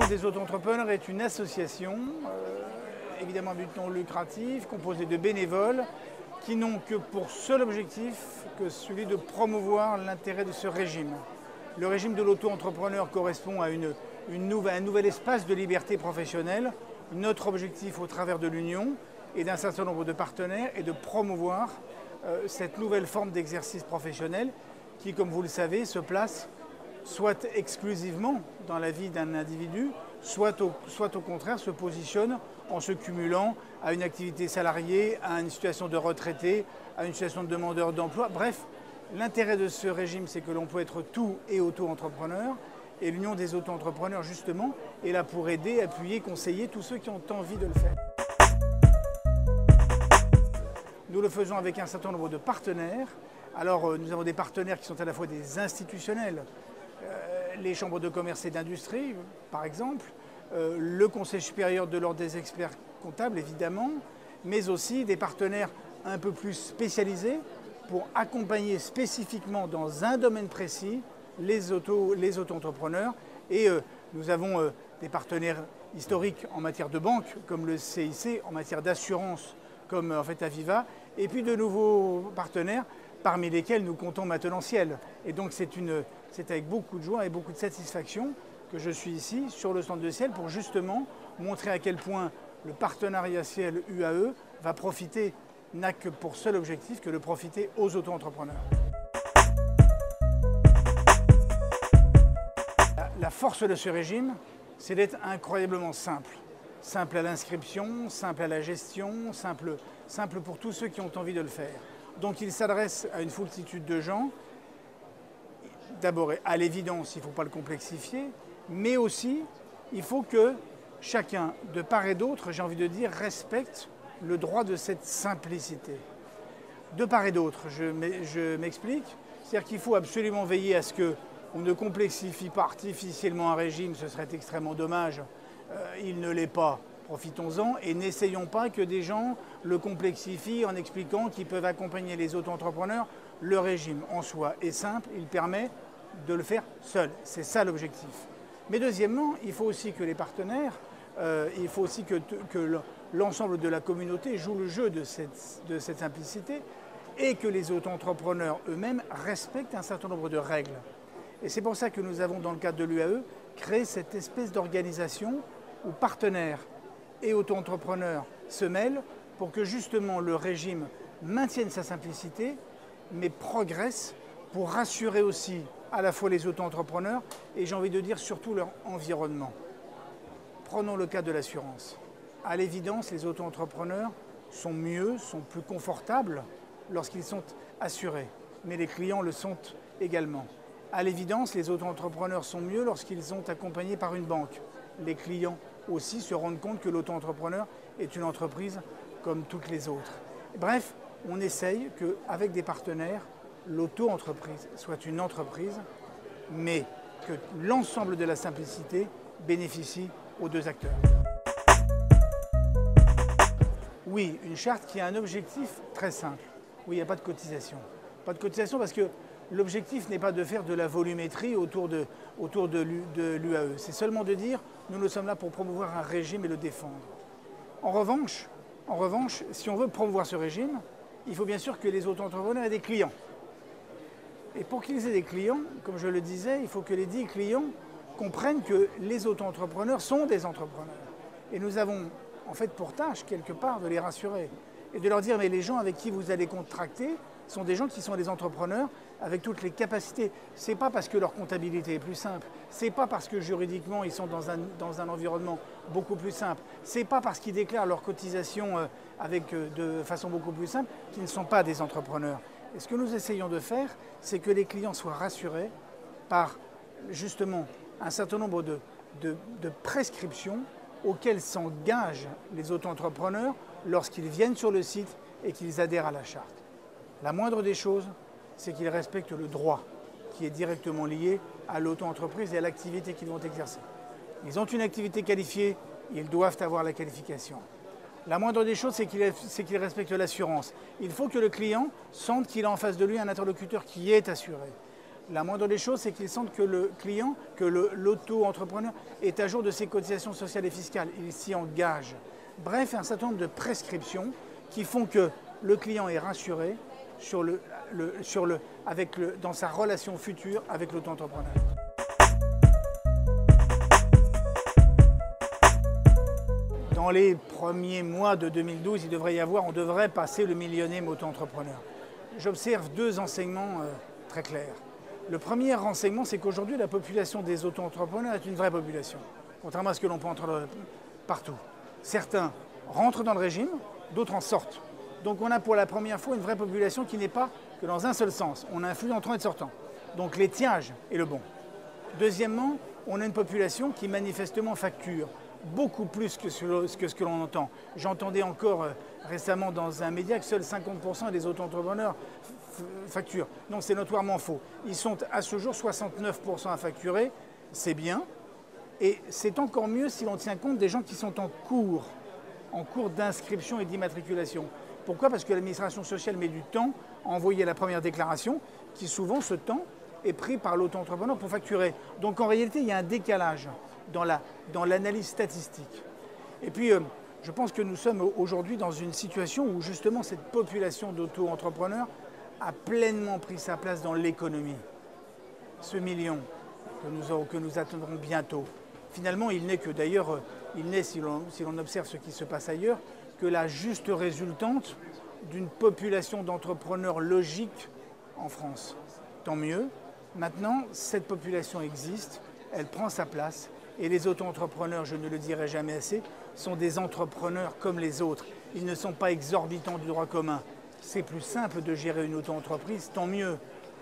des auto-entrepreneurs est une association, évidemment à but non lucratif, composée de bénévoles qui n'ont que pour seul objectif que celui de promouvoir l'intérêt de ce régime. Le régime de l'auto-entrepreneur correspond à un nouvel espace de liberté professionnelle. Notre objectif au travers de l'Union et d'un certain nombre de partenaires est de promouvoir cette nouvelle forme d'exercice professionnel qui, comme vous le savez, se place soit exclusivement dans la vie d'un individu, soit au contraire se positionne en se cumulant à une activité salariée, à une situation de retraité, à une situation de demandeur d'emploi. Bref, l'intérêt de ce régime, c'est que l'on peut être tout et auto-entrepreneur. Et l'Union des auto-entrepreneurs, justement, est là pour aider, appuyer, conseiller tous ceux qui ont envie de le faire. Nous le faisons avec un certain nombre de partenaires. Alors, nous avons des partenaires qui sont à la fois des institutionnels, les chambres de commerce et d'industrie, par exemple, le Conseil supérieur de l'ordre des experts comptables, évidemment, mais aussi des partenaires un peu plus spécialisés pour accompagner spécifiquement dans un domaine précis les auto-entrepreneurs. Et nous avons des partenaires historiques en matière de banque, comme le CIC, en matière d'assurance, comme en fait Aviva, et puis de nouveaux partenaires, parmi lesquels nous comptons maintenant Ciel. Et donc c'est avec beaucoup de joie et beaucoup de satisfaction que je suis ici sur le stand de Ciel pour justement montrer à quel point le partenariat Ciel UAE n'a que pour seul objectif que de profiter aux auto-entrepreneurs. La force de ce régime, c'est d'être incroyablement simple. Simple à l'inscription, simple à la gestion, simple pour tous ceux qui ont envie de le faire. Donc il s'adresse à une foultitude de gens. D'abord, à l'évidence, il ne faut pas le complexifier, mais aussi, il faut que chacun, de part et d'autre, j'ai envie de dire, respecte le droit de cette simplicité. De part et d'autre, je m'explique, c'est-à-dire qu'il faut absolument veiller à ce qu'on ne complexifie pas artificiellement un régime, ce serait extrêmement dommage, il ne l'est pas. Profitons-en et n'essayons pas que des gens le complexifient en expliquant qu'ils peuvent accompagner les auto-entrepreneurs. Le régime en soi est simple, il permet de le faire seul. C'est ça l'objectif. Mais deuxièmement, il faut aussi que les partenaires, il faut aussi que l'ensemble de la communauté joue le jeu de cette simplicité et que les auto-entrepreneurs eux-mêmes respectent un certain nombre de règles. Et c'est pour ça que nous avons, dans le cadre de l'UAE, créé cette espèce d'organisation où partenaires et auto-entrepreneurs se mêlent pour que justement le régime maintienne sa simplicité, mais progresse pour rassurer aussi à la fois les auto-entrepreneurs et j'ai envie de dire surtout leur environnement. Prenons le cas de l'assurance. À l'évidence, les auto-entrepreneurs sont mieux, sont plus confortables lorsqu'ils sont assurés, mais les clients le sont également. À l'évidence, les auto-entrepreneurs sont mieux lorsqu'ils sont accompagnés par une banque. Les clients aussi se rendent compte que l'auto-entrepreneur est une entreprise comme toutes les autres. Bref, on essaye qu'avec des partenaires, l'auto-entreprise soit une entreprise, mais que l'ensemble de la simplicité bénéficie aux deux acteurs. Oui, une charte qui a un objectif très simple. Oui, il n'y a pas de cotisation. Pas de cotisation parce que l'objectif n'est pas de faire de la volumétrie autour de l'UAE. C'est seulement de dire nous sommes là pour promouvoir un régime et le défendre. En revanche, si on veut promouvoir ce régime, il faut bien sûr que les auto-entrepreneurs aient des clients. Et pour qu'ils aient des clients, comme je le disais, il faut que les 10 clients comprennent que les auto-entrepreneurs sont des entrepreneurs. Et nous avons en fait pour tâche, quelque part, de les rassurer et de leur dire mais les gens avec qui vous allez contracter sont des gens qui sont des entrepreneurs avec toutes les capacités. Ce n'est pas parce que leur comptabilité est plus simple, ce n'est pas parce que juridiquement ils sont dans un environnement beaucoup plus simple, ce n'est pas parce qu'ils déclarent leurs cotisations de façon beaucoup plus simple qu'ils ne sont pas des entrepreneurs. Et ce que nous essayons de faire, c'est que les clients soient rassurés par justement un certain nombre de prescriptions auxquelles s'engagent les auto-entrepreneurs lorsqu'ils viennent sur le site et qu'ils adhèrent à la charte. La moindre des choses, c'est qu'ils respectent le droit qui est directement lié à l'auto-entreprise et à l'activité qu'ils vont exercer. Ils ont une activité qualifiée, ils doivent avoir la qualification. La moindre des choses, c'est qu'ils respectent l'assurance. Il faut que le client sente qu'il a en face de lui un interlocuteur qui est assuré. La moindre des choses, c'est qu'ils sentent que le client, que l'auto-entrepreneur est à jour de ses cotisations sociales et fiscales. Il s'y engage. Bref, un certain nombre de prescriptions qui font que le client est rassuré dans sa relation future avec l'auto-entrepreneur. Dans les premiers mois de 2012, on devrait passer le millionième auto-entrepreneur. J'observe deux enseignements très clairs. Le premier renseignement, c'est qu'aujourd'hui, la population des auto-entrepreneurs est une vraie population, contrairement à ce que l'on peut entendre partout. Certains rentrent dans le régime, d'autres en sortent. Donc on a pour la première fois une vraie population qui n'est pas que dans un seul sens. On a un flux entrant et de sortant. Donc l'étiage est le bon. Deuxièmement, on a une population qui manifestement facture beaucoup plus que ce que l'on entend. J'entendais encore récemment dans un média que seuls 50% des auto-entrepreneurs facturent. Non, c'est notoirement faux. Ils sont à ce jour 69% à facturer, c'est bien. Et c'est encore mieux si l'on tient compte des gens qui sont en cours d'inscription et d'immatriculation. Pourquoi? Parce que l'administration sociale met du temps à envoyer la première déclaration, qui souvent, ce temps, est pris par l'auto-entrepreneur pour facturer. Donc en réalité, il y a un décalage dans l'analyse statistique. Et puis, je pense que nous sommes aujourd'hui dans une situation où justement cette population d'auto-entrepreneurs a pleinement pris sa place dans l'économie. Ce million que nous attendrons bientôt, finalement, il n'est que d'ailleurs, si l'on observe ce qui se passe ailleurs, que la juste résultante d'une population d'entrepreneurs logiques en France. Tant mieux. Maintenant, cette population existe, elle prend sa place. Et les auto-entrepreneurs, je ne le dirai jamais assez, sont des entrepreneurs comme les autres. Ils ne sont pas exorbitants du droit commun. C'est plus simple de gérer une auto-entreprise, tant mieux.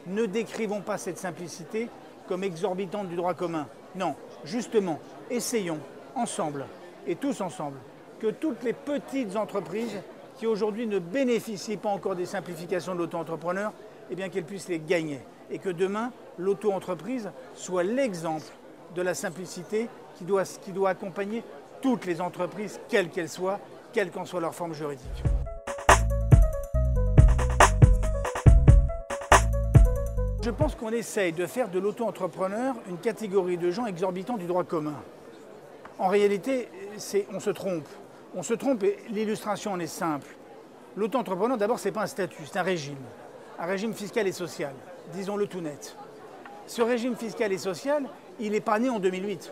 Ne décrivons pas cette simplicité comme exorbitante du droit commun. Non, justement, essayons ensemble, et tous ensemble, que toutes les petites entreprises qui aujourd'hui ne bénéficient pas encore des simplifications de l'auto-entrepreneur, eh bien qu'elles puissent les gagner. Et que demain, l'auto-entreprise soit l'exemple de la simplicité qui doit accompagner toutes les entreprises, quelles qu'elles soient, quelle qu'en soit leur forme juridique. Je pense qu'on essaye de faire de l'auto-entrepreneur une catégorie de gens exorbitants du droit commun. En réalité, on se trompe. On se trompe et l'illustration en est simple. L'auto-entrepreneur, d'abord, ce n'est pas un statut, c'est un régime fiscal et social, disons-le tout net. Ce régime fiscal et social, il n'est pas né en 2008,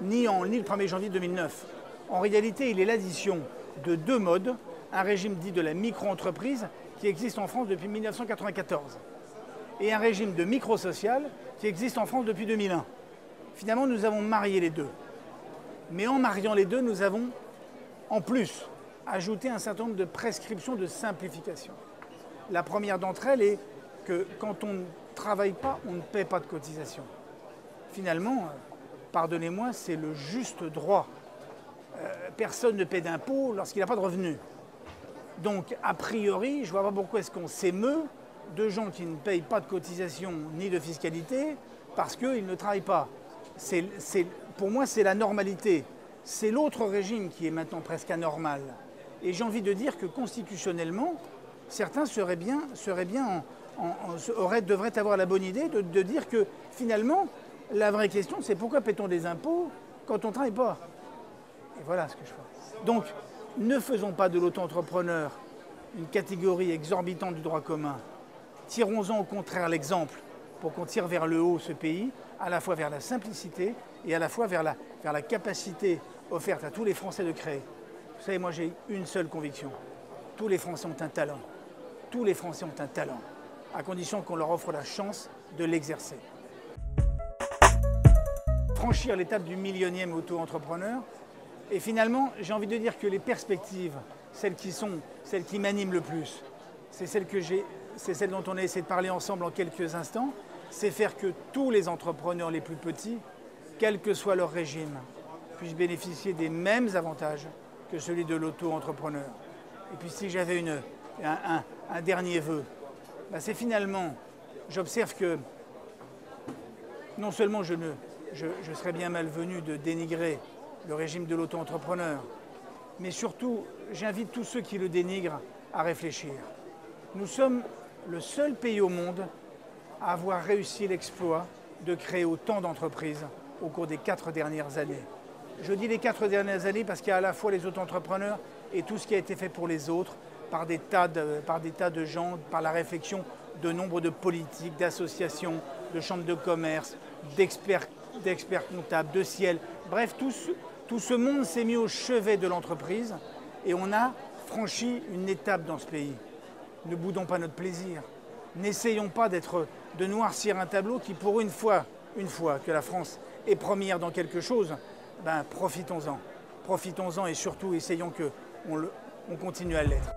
ni le 1er janvier 2009. En réalité, il est l'addition de deux modes, un régime dit de la micro-entreprise qui existe en France depuis 1994 et un régime de micro-social qui existe en France depuis 2001. Finalement, nous avons marié les deux. Mais en mariant les deux, nous avons en plus ajouté un certain nombre de prescriptions de simplification. La première d'entre elles est que quand on ne travaille pas, on ne paie pas de cotisation. Finalement, pardonnez-moi, c'est le juste droit. Personne ne paie d'impôts lorsqu'il n'a pas de revenus. Donc, a priori, je ne vois pas pourquoi est-ce qu'on s'émeut de gens qui ne payent pas de cotisation ni de fiscalité parce qu'ils ne travaillent pas. Pour moi, c'est la normalité. C'est l'autre régime qui est maintenant presque anormal. Et j'ai envie de dire que constitutionnellement, certains devraient avoir la bonne idée de dire que finalement, la vraie question, c'est pourquoi paie-t-on des impôts quand on ne travaille pas? Et voilà ce que je fais. Donc, ne faisons pas de l'auto-entrepreneur une catégorie exorbitante du droit commun. Tirons-en au contraire l'exemple pour qu'on tire vers le haut ce pays, à la fois vers la simplicité et à la fois vers la capacité offerte à tous les Français de créer. Vous savez, moi j'ai une seule conviction. Tous les Français ont un talent. Tous les Français ont un talent, à condition qu'on leur offre la chance de l'exercer. Franchir l'étape du millionième auto-entrepreneur, et finalement, j'ai envie de dire que les perspectives, celles qui m'animent le plus, c'est celles dont on a essayé de parler ensemble en quelques instants, c'est faire que tous les entrepreneurs les plus petits, quel que soit leur régime, puissent bénéficier des mêmes avantages que celui de l'auto-entrepreneur. Et puis si j'avais un dernier vœu, c'est finalement, j'observe que non seulement je serais bien malvenu de dénigrer le régime de l'auto-entrepreneur, mais surtout, j'invite tous ceux qui le dénigrent à réfléchir. Nous sommes le seul pays au monde à avoir réussi l'exploit de créer autant d'entreprises au cours des 4 dernières années. Je dis les 4 dernières années parce qu'il y a à la fois les auto-entrepreneurs et tout ce qui a été fait pour les autres par des tas de gens, par la réflexion de nombre de politiques, d'associations, de chambres de commerce, d'experts comptables, de Ciel. Bref, tout ce monde s'est mis au chevet de l'entreprise et on a franchi une étape dans ce pays. Ne boudons pas notre plaisir. N'essayons pas de noircir un tableau qui, pour une fois que la France est première dans quelque chose, ben profitons-en. Profitons-en et surtout essayons qu'on continue à l'être.